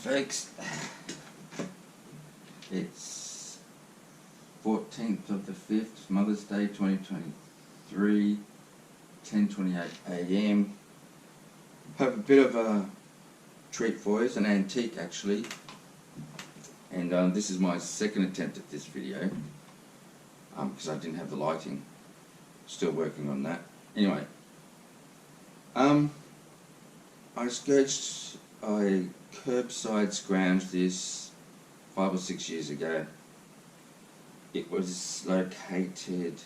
folks. It's 14th of the 5th, Mother's Day 2023, 10:28 AM. Have a bit of a treat for you, an antique actually. And this is my second attempt at this video, because I didn't have the lighting. Still working on that. Anyway, I curbside scrounged this 5 or 6 years ago. It was located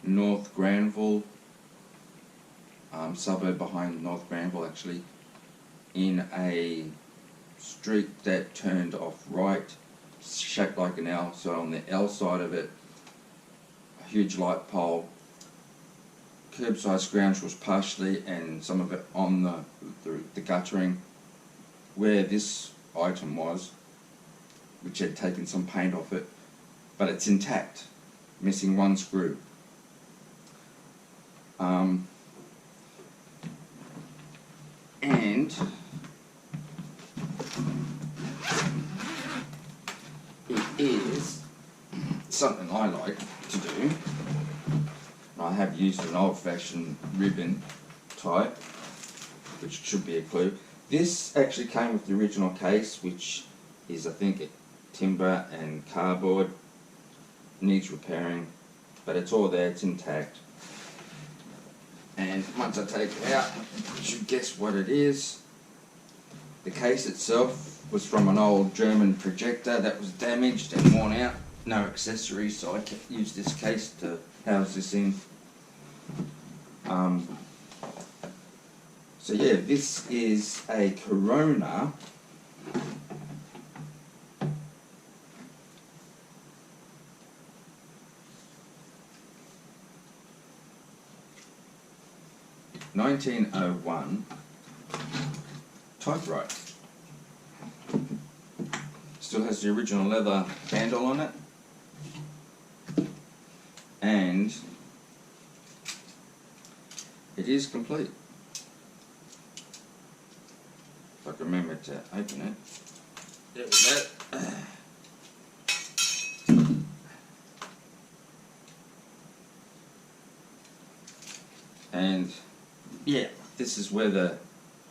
North Granville, suburb behind North Granville actually, in a street that turned off right, shaped like an L. So on the L side of it, a huge light pole. Curbside scrounge was partially, and some of it on the guttering where this item was, which had taken some paint off it, but it's intact, missing one screw. And it is something I like to do. I have used an old-fashioned ribbon type, which should be a clue. This actually came with the original case, which is, I think, timber and cardboard. Needs repairing, but it's all there, it's intact. And once I take it out, you should guess what it is. The case itself was from an old German projector that was damaged and worn out. No accessories, so I used this case to house this in. So yeah, this is a Corona (1901) typewriter. Still has the original leather handle on it, and it is complete. If I can remember to open it. There we go. And yeah, this is where the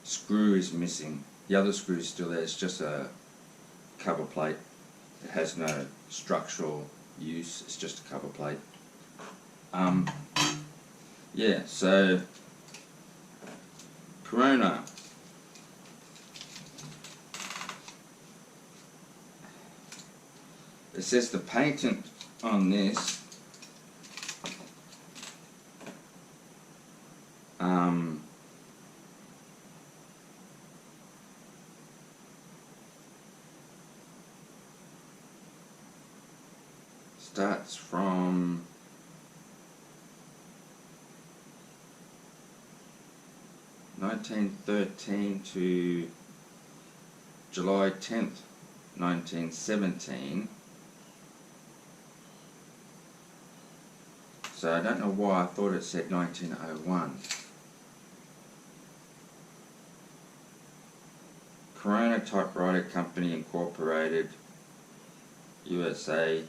screw is missing. The other screw is still there. It's just a cover plate. It has no structural use. It's just a cover plate. Yeah, so Corona. It says the patent on this starts from (1913) to July 10th, 1917. So I don't know why I thought it said 1901. Corona Typewriter Company Incorporated, USA.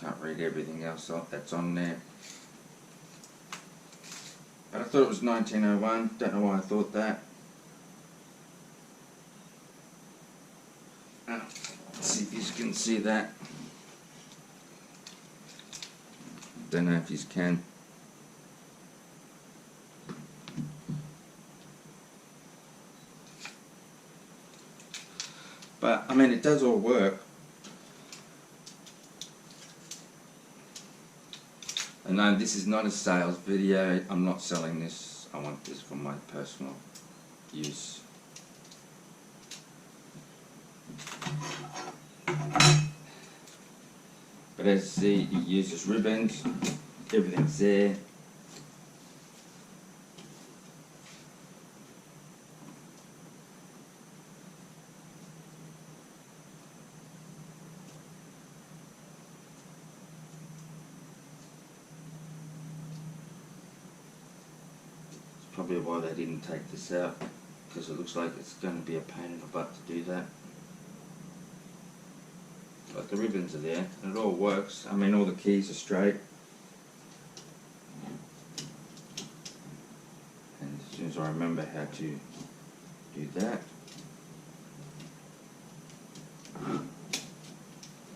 Can't read everything else that's on there. But I thought it was 1901. Don't know why I thought that. Let's see if you can see that. Don't know if you can. But I mean, it does all work. And no, this is not a sales video. I'm not selling this. I want this for my personal use. But as you see, it uses ribbons. Everything's there. probably why they didn't take this out, because it looks like it's going to be a pain in the butt to do that. But the ribbons are there, and it all works. I mean, all the keys are straight. And as soon as I remember how to do that,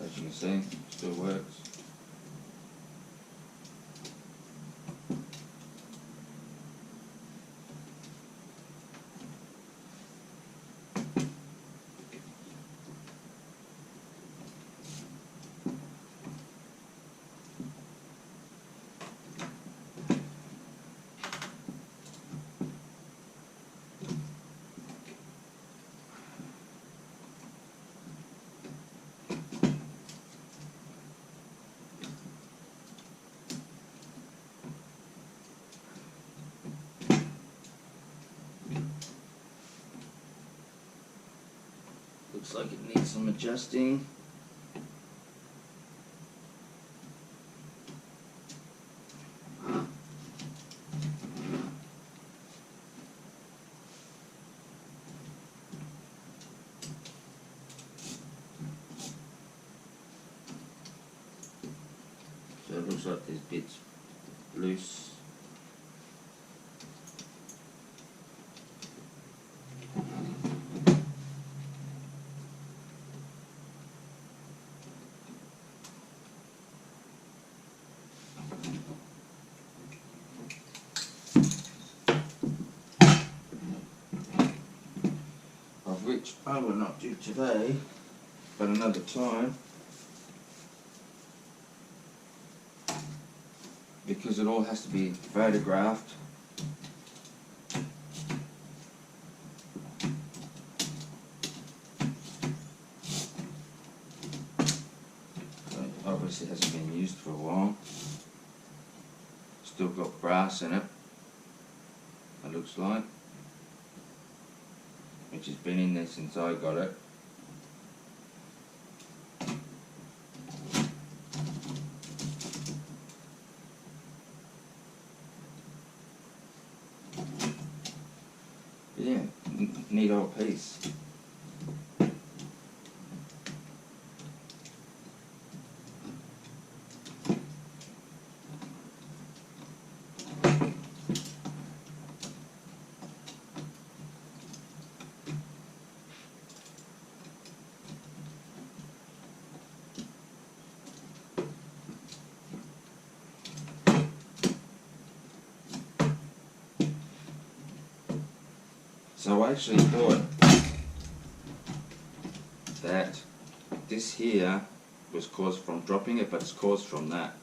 as you can see, it still works. Looks like it needs some adjusting. So it looks like there's bits loose. Which I will not do today, but another time, because it all has to be photographed. So it obviously hasn't been used for a while. Still got brass in it, it looks like, which has been in there since I got it. Yeah, neat old piece. So I actually thought that this here was caused from dropping it, but it's caused from that.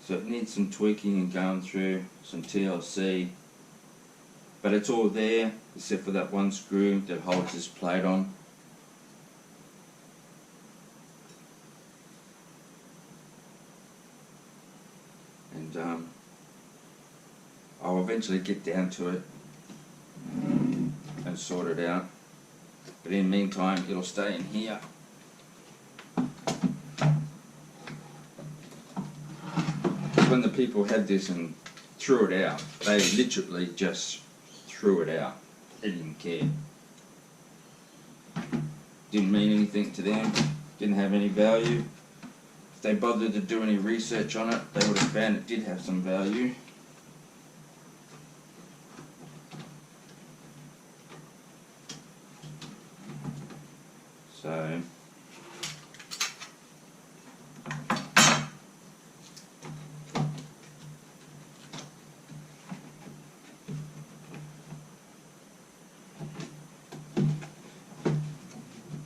So it needs some tweaking and going through some TLC, but it's all there except for that one screw that holds this plate on. And I'll eventually get down to it and sort it out, but in the meantime it'll stay in here. When the people had this and threw it out, they literally just threw it out. They didn't care. Didn't mean anything to them, didn't have any value. If they bothered to do any research on it, they would have found it did have some value. So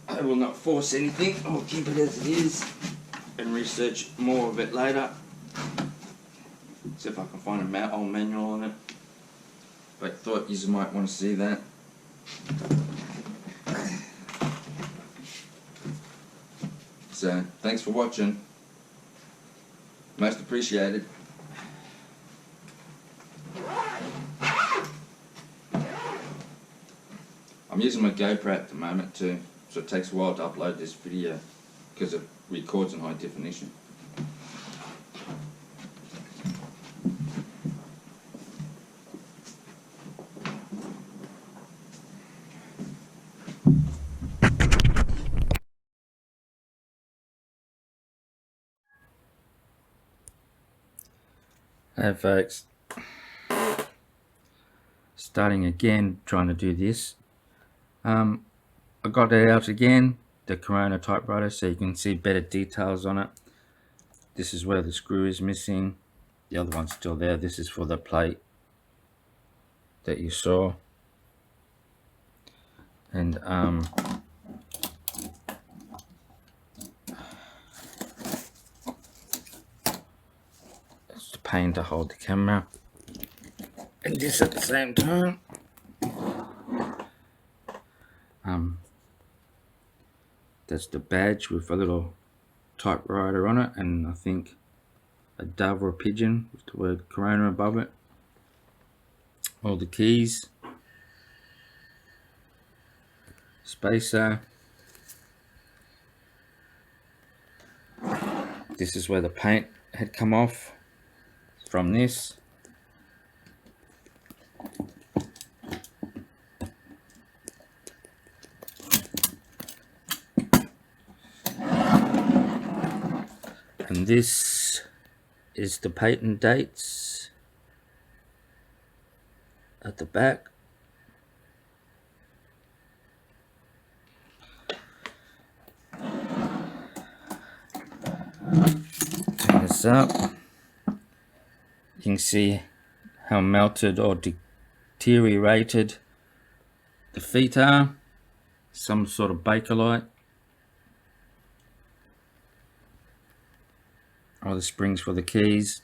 I will not force anything. I'll keep it as it is and research more of it later. See if I can find a old manual on it. But I thought you might want to see that. So, thanks for watching. Most appreciated. I'm using my GoPro at the moment too, so it takes a while to upload this video because it records in high definition. Hey folks, starting again trying to do this. I got it out again, the Corona typewriter, so you can see better details on it. This is where the screw is missing, the other one's still there. This is for the plate that you saw. And it's the pain to hold the camera and this at the same time. That's the badge with a little typewriter on it, and I think a dove or a pigeon with the word Corona above it. All the keys, spacer. This is where the paint had come off from this. And this is the patent dates at the back. Turn this up. You can see how melted or deteriorated the feet are. Some sort of Bakelite. Or the springs for the keys.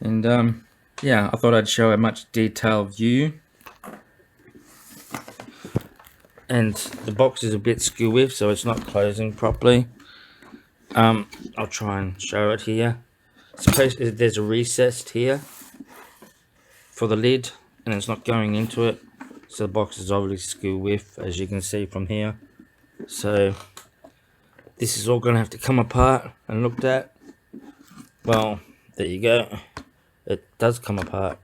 And yeah, I thought I'd show a much detailed view. And the box is a bit skew with, so it's not closing properly. I'll try and show it here. Suppose there's a recess here for the lid, and it's not going into it, so the box is obviously skew with, as you can see from here. So this is all going to have to come apart and looked at. Well, there you go. It does come apart.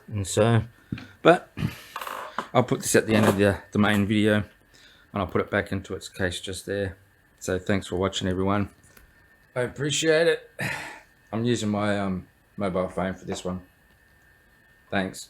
And so, but I'll put this at the end of the main video, and I'll put it back into its case just there. So thanks for watching, everyone. I appreciate it. I'm using my mobile phone for this one. Thanks.